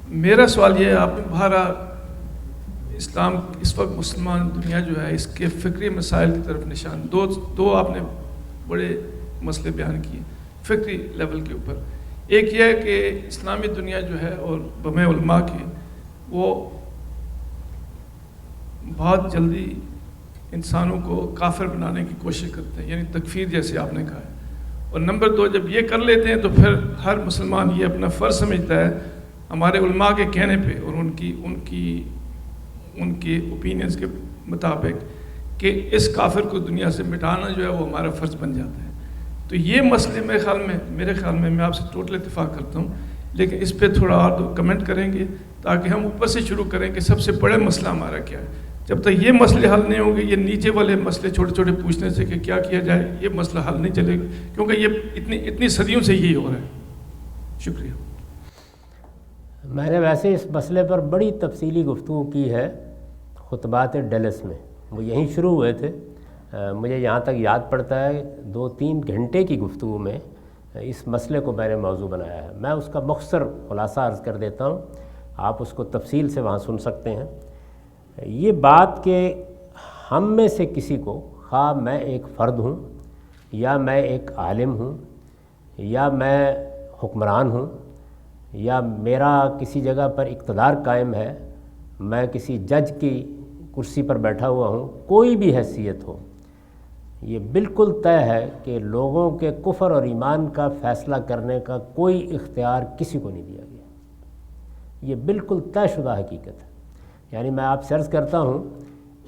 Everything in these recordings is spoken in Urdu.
میرا سوال یہ ہے، آپ نے بہرا اسلام اس وقت مسلمان دنیا جو ہے اس کے فکری مسائل کی طرف نشان دو آپ نے بڑے مسئلے بیان کیے فکری لیول کے اوپر. ایک یہ ہے کہ اسلامی دنیا جو ہے اور بم علماء کے وہ بہت جلدی انسانوں کو کافر بنانے کی کوشش کرتے ہیں، یعنی تکفیر جیسے آپ نے کہا ہے. اور نمبر دو، جب یہ کر لیتے ہیں تو پھر ہر مسلمان یہ اپنا فرض سمجھتا ہے ہمارے علماء کے کہنے پہ اور ان کی اوپینینز کے مطابق کہ اس کافر کو دنیا سے مٹانا جو ہے وہ ہمارا فرض بن جاتا ہے. تو یہ مسئلے میرے خیال میں میں آپ سے ٹوٹل اتفاق کرتا ہوں، لیکن اس پہ تھوڑا اور دو کمنٹ کریں گے تاکہ ہم اوپر سے شروع کریں کہ سب سے بڑا مسئلہ ہمارا کیا ہے. جب تک یہ مسئلے حل نہیں ہوں گے، یہ نیچے والے مسئلے چھوٹے چھوٹے پوچھنے سے کہ کیا کیا جائے، یہ مسئلہ حل نہیں چلے گا، کیونکہ یہ اتنی صدیوں سے یہی ہو رہا ہے. شکریہ. میں نے ویسے اس مسئلے پر بڑی تفصیلی گفتگو کی ہے خطبات ڈلس میں، وہ یہیں شروع ہوئے تھے. مجھے یہاں تک یاد پڑتا ہے 2-3 گھنٹے کی گفتگو میں اس مسئلے کو میں نے موضوع بنایا ہے. میں اس کا مختصر خلاصہ عرض کر دیتا ہوں، آپ اس کو تفصیل سے وہاں سن سکتے ہیں. یہ بات کہ ہم میں سے کسی کو، خواہ میں ایک فرد ہوں یا میں ایک عالم ہوں یا میں حکمران ہوں یا میرا کسی جگہ پر اقتدار قائم ہے، میں کسی جج کی کرسی پر بیٹھا ہوا ہوں، کوئی بھی حیثیت ہو، یہ بالکل طے ہے کہ لوگوں کے کفر اور ایمان کا فیصلہ کرنے کا کوئی اختیار کسی کو نہیں دیا گیا. یہ بالکل طے شدہ حقیقت ہے. یعنی میں آپ سے عرض کرتا ہوں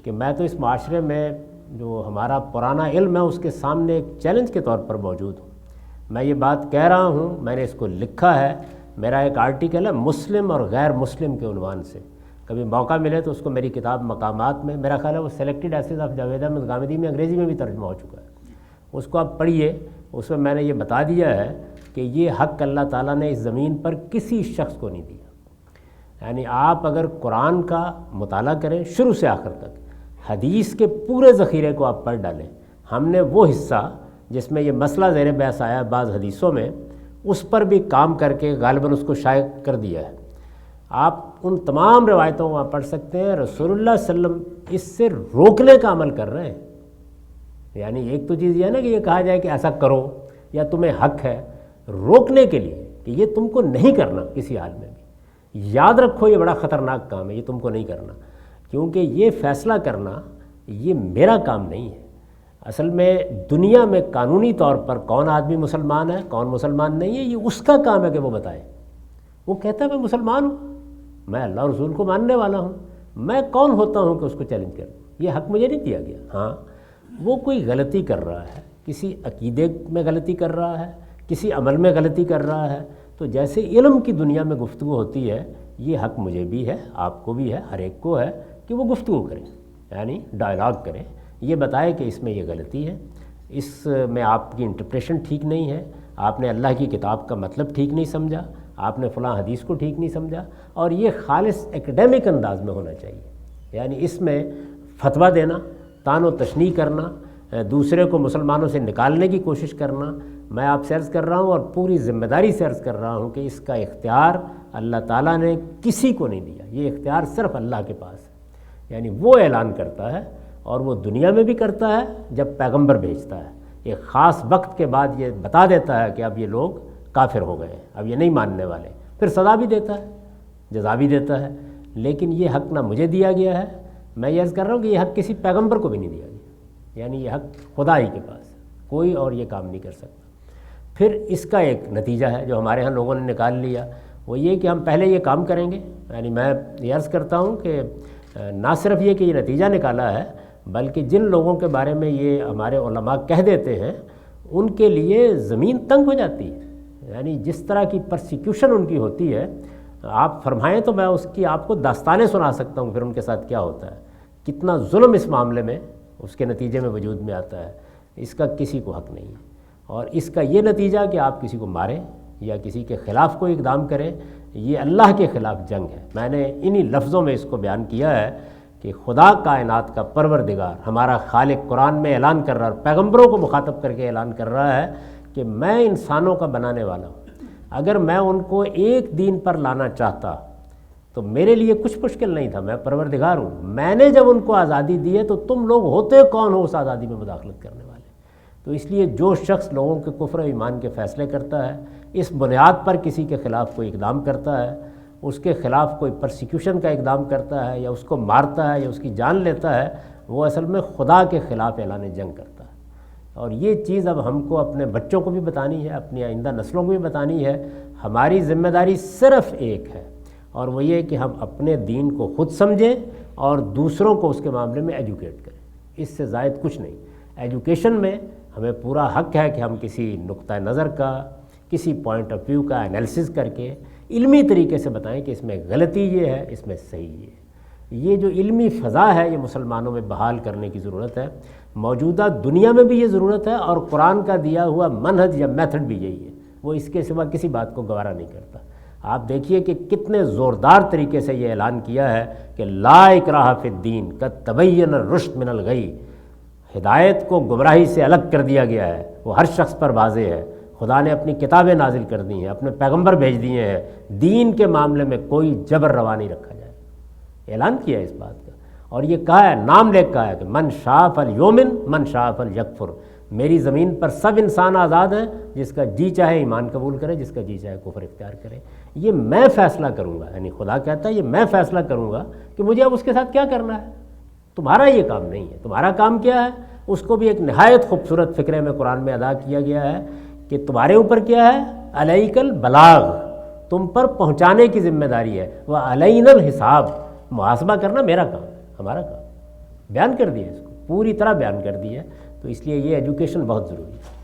کہ میں تو اس معاشرے میں جو ہمارا پرانا علم ہے اس کے سامنے ایک چیلنج کے طور پر موجود ہوں. میں یہ بات کہہ رہا ہوں، میں نے اس کو لکھا ہے، میرا ایک آرٹیکل ہے مسلم اور غیر مسلم کے عنوان سے. کبھی موقع ملے تو اس کو میری کتاب مقامات میں، میرا خیال ہے وہ selected essays of Javed Ahmad Ghamidi میں انگریزی میں بھی ترجمہ ہو چکا ہے، اس کو آپ پڑھیے. اس میں نے یہ بتا دیا ہے کہ یہ حق اللہ تعالیٰ نے اس زمین پر کسی شخص کو نہیں دیا. یعنی آپ اگر قرآن کا مطالعہ کریں شروع سے آخر تک، حدیث کے پورے ذخیرے کو آپ پڑھ ڈالیں. ہم نے وہ حصہ جس میں یہ مسئلہ زیر بحث آیا بعض حدیثوں میں، اس پر بھی کام کر کے غالباً اس کو شائع کر دیا ہے. آپ ان تمام روایتوں کو آپ پڑھ سکتے ہیں. رسول اللہ صلی اللہ علیہ وسلم اس سے روکنے کا عمل کر رہے ہیں. یعنی ایک تو چیز یہ ہے نا کہ یہ کہا جائے کہ ایسا کرو یا تمہیں حق ہے، روکنے کے لیے کہ یہ تم کو نہیں کرنا کسی حال میں بھی. یاد رکھو یہ بڑا خطرناک کام ہے، یہ تم کو نہیں کرنا، کیونکہ یہ فیصلہ کرنا یہ میرا کام نہیں ہے. اصل میں دنیا میں قانونی طور پر کون آدمی مسلمان ہے کون مسلمان نہیں ہے، یہ اس کا کام ہے کہ وہ بتائے. وہ کہتا ہے میں مسلمان ہوں، میں اللہ رسول کو ماننے والا ہوں، میں کون ہوتا ہوں کہ اس کو چیلنج کروں؟ یہ حق مجھے نہیں دیا گیا. ہاں وہ کوئی غلطی کر رہا ہے، کسی عقیدے میں غلطی کر رہا ہے، کسی عمل میں غلطی کر رہا ہے، تو جیسے علم کی دنیا میں گفتگو ہوتی ہے، یہ حق مجھے بھی ہے، آپ کو بھی ہے، ہر ایک کو ہے کہ وہ گفتگو کریں، یعنی ڈائلاگ کریں، یہ بتائے کہ اس میں یہ غلطی ہے، اس میں آپ کی انٹرپریشن ٹھیک نہیں ہے، آپ نے اللہ کی کتاب کا مطلب ٹھیک نہیں سمجھا، آپ نے فلاں حدیث کو ٹھیک نہیں سمجھا. اور یہ خالص ایکڈیمک انداز میں ہونا چاہیے. یعنی اس میں فتویٰ دینا، طعن و تشنیع کرنا، دوسرے کو مسلمانوں سے نکالنے کی کوشش کرنا، میں آپ سے عرض کر رہا ہوں اور پوری ذمہ داری سے عرض کر رہا ہوں کہ اس کا اختیار اللہ تعالیٰ نے کسی کو نہیں دیا. یہ اختیار صرف اللہ کے پاس ہے. یعنی وہ اعلان کرتا ہے اور وہ دنیا میں بھی کرتا ہے جب پیغمبر بھیجتا ہے. ایک خاص وقت کے بعد یہ بتا دیتا ہے کہ اب یہ لوگ کافر ہو گئے ہیں، اب یہ نہیں ماننے والے، پھر سزا بھی دیتا ہے، جزا بھی دیتا ہے. لیکن یہ حق نہ مجھے دیا گیا ہے، میں یہ عرض کر رہا ہوں کہ یہ حق کسی پیغمبر کو بھی نہیں دیا گیا. یعنی یہ حق خدا ہی کے پاس ہے، کوئی اور یہ کام نہیں کر سکتا. پھر اس کا ایک نتیجہ ہے جو ہمارے ہاں لوگوں نے نکال لیا، وہ یہ کہ ہم پہلے یہ کام کریں گے. یعنی میں یہ عرض کرتا ہوں کہ نہ صرف یہ کہ یہ نتیجہ نکالا ہے، بلکہ جن لوگوں کے بارے میں یہ ہمارے علماء کہہ دیتے ہیں ان کے لیے زمین تنگ ہو جاتی ہے. یعنی جس طرح کی پرسیکیوشن ان کی ہوتی ہے، آپ فرمائیں تو میں اس کی آپ کو داستانیں سنا سکتا ہوں پھر ان کے ساتھ کیا ہوتا ہے، کتنا ظلم اس معاملے میں اس کے نتیجے میں وجود میں آتا ہے. اس کا کسی کو حق نہیں ہے. اور اس کا یہ نتیجہ کہ آپ کسی کو ماریں یا کسی کے خلاف کوئی اقدام کریں، یہ اللہ کے خلاف جنگ ہے. میں نے انہی لفظوں میں اس کو بیان کیا ہے کہ خدا کائنات کا پروردگار ہمارا خالق قرآن میں اعلان کر رہا ہے، پیغمبروں کو مخاطب کر کے اعلان کر رہا ہے کہ میں انسانوں کا بنانے والا ہوں. اگر میں ان کو ایک دین پر لانا چاہتا تو میرے لیے کچھ مشکل نہیں تھا، میں پروردگار ہوں، میں نے جب ان کو آزادی دی ہے تو تم لوگ ہوتے کون ہو اس آزادی میں مداخلت کرنے والے؟ تو اس لیے جو شخص لوگوں کے کفر و ایمان کے فیصلے کرتا ہے، اس بنیاد پر کسی کے خلاف کوئی اقدام کرتا ہے، اس کے خلاف کوئی پرسیکیوشن کا اقدام کرتا ہے یا اس کو مارتا ہے یا اس کی جان لیتا ہے، وہ اصل میں خدا کے خلاف اعلان جنگ کرتا ہے۔ اور یہ چیز اب ہم کو اپنے بچوں کو بھی بتانی ہے، اپنی آئندہ نسلوں کو بھی بتانی ہے۔ ہماری ذمہ داری صرف ایک ہے، اور وہ یہ کہ ہم اپنے دین کو خود سمجھیں اور دوسروں کو اس کے معاملے میں ایجوکیٹ کریں، اس سے زائد کچھ نہیں۔ ایجوکیشن میں ہمیں پورا حق ہے کہ ہم کسی نقطہ نظر کا، کسی پوائنٹ آف ویو کا انالیسس کر کے علمی طریقے سے بتائیں کہ اس میں غلطی یہ ہے، اس میں صحیح یہ ہے۔ یہ جو علمی فضا ہے یہ مسلمانوں میں بحال کرنے کی ضرورت ہے، موجودہ دنیا میں بھی یہ ضرورت ہے، اور قرآن کا دیا ہوا منہج یا میتھڈ بھی یہی ہے، وہ اس کے سوا کسی بات کو گوارا نہیں کرتا۔ آپ دیکھیے کہ کتنے زوردار طریقے سے یہ اعلان کیا ہے کہ لا اکراہ فی الدین قد تبین الرشد من الغی، ہدایت کو گمراہی سے الگ کر دیا گیا ہے، وہ ہر شخص پر واضح ہے۔ خدا نے اپنی کتابیں نازل کر دی ہیں، اپنے پیغمبر بھیج دیے ہیں، دین کے معاملے میں کوئی جبر روا نہیں رکھا جائے، اعلان کیا ہے اس بات کا۔ اور یہ کہا ہے، نام لے کہا ہے کہ من شاء فلیؤمن من شاء فلیکفر، میری زمین پر سب انسان آزاد ہیں، جس کا جی چاہے ایمان قبول کرے، جس کا جی چاہے کفر اختیار کرے۔ یہ میں فیصلہ کروں گا، یعنی خدا کہتا ہے یہ میں فیصلہ کروں گا کہ مجھے اب اس کے ساتھ کیا کرنا ہے، تمہارا یہ کام نہیں ہے۔ تمہارا کام کیا ہے؟ اس کو بھی ایک نہایت خوبصورت فکرے میں قرآن میں ادا کیا گیا ہے کہ تمہارے اوپر کیا ہے، علیک البلاغ، تم پر پہنچانے کی ذمہ داری ہے، وہ علینا الحساب، محاسبہ کرنا میرا کام ہے، ہمارا کام۔ بیان کر دیا اس کو، پوری طرح بیان کر دیا ہے۔ تو اس لیے یہ ایجوکیشن بہت ضروری ہے۔